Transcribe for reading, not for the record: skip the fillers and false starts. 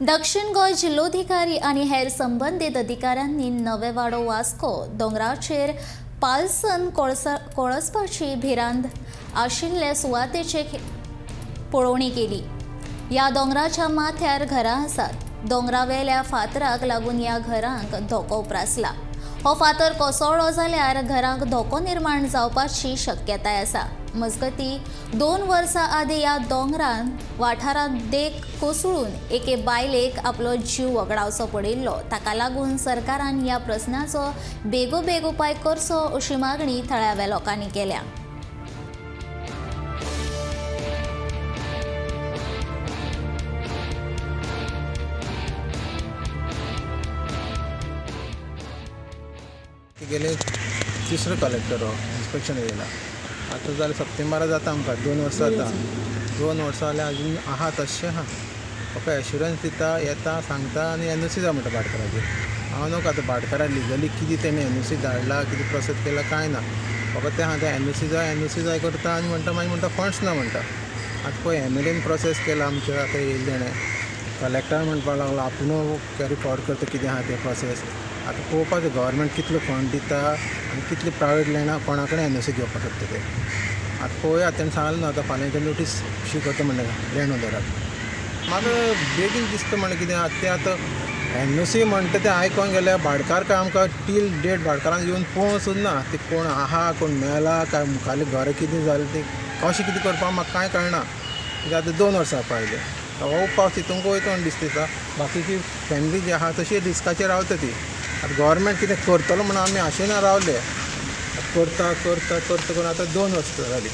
दक्षिण गोंय जिल्लोधिकारी आणि हेर संबंधित अधिकाऱ्यांनी नवे वाडो वास्को दोंगराचेर पालसन कोळसपाची भिरांत आशिल्ले सुवातेची पळोवणी केली। ह्या दोंगराच्या माथ्यार घरां आसात। दोंगरावेल्या फातराक लागून ह्या घरांक धोको उप्रासला। हो फातर कोसळ्ळो जाल्यार घरांक धोको निर्माण जावपाची शक्यताय आसा। मजगतीं 2 वर्सां आदीं ह्या दोंगरान वाठारांत देख कोसळून एके बायलेक आपलो जीव वगडावचो पडिल्लो। ताका लागून सरकारान ह्या प्रस्नाचो बेगोबेग उपाय करचो अशी मागणी थळाव्या लोकांनी केल्या। गेले तिसरो कलेक्टर इन्स्पेक्शन येयला आतां जाल्यार सप्टेंबरा जाता आमकां 2 वर्सां जाता। 2 वर्सां जाल्यार अजून आहा तशें आहा। म्हाका एश्युरन्स दिता येता सांगता आनी एनओसी जाय म्हणटा भाटकाराचेर। हांव नको आतां भाटकाराक लिगली कितें तेणें एनओसी धाडला कितें प्रोसेस केला कांय ना। फकत तें हांव एनओसी जाय करता आनी म्हणटा मागीर म्हणटा फंड्स ना म्हणटा। आतां पळय एमएलएन प्रोसेस केला आमचे आतां येयले तेणें कलेक्टर म्हणपाक लागलो आपूण कॅरी फॉर्ड करता कितें आहा तें प्रोसेस। आतां पळोवपाचें गव्हर्मेंट कितलो फंड दिता आनी कितले प्रायवेट लँडा कोणा कडेन एनओसी घेवपाक शकता ते। आतां पळोवया तेणें सांगलें न्हू आतां फाल्यां तें नोटीस इश्यू करता म्हणटा लँड ओनराक। म्हाका बेगीन दिसता म्हणल्यार कितें आतां तें आतां एनओसी म्हणटा तें आयकोन गेल्यार भाटकार काय आमकां टील डेट भाटकारांक येवन पळोवंक ना ते कोण आहा कोण मेला काय मुखाल्ली घरां कितें जालें तें कशें कितें करपाक म्हाका कांय कळना। कित्याक आतां 2 वर्सां पावले हो पावस तितूंक वयता म्हण दिसता। बाकीची फॅमिली जी आहा तशी रिस्काचेर रावता ती। आतां गव्हर्मेंट कितें करतलो म्हणून आमी आशेन रावले। करता करून आतां 2 वर्सां जालीं।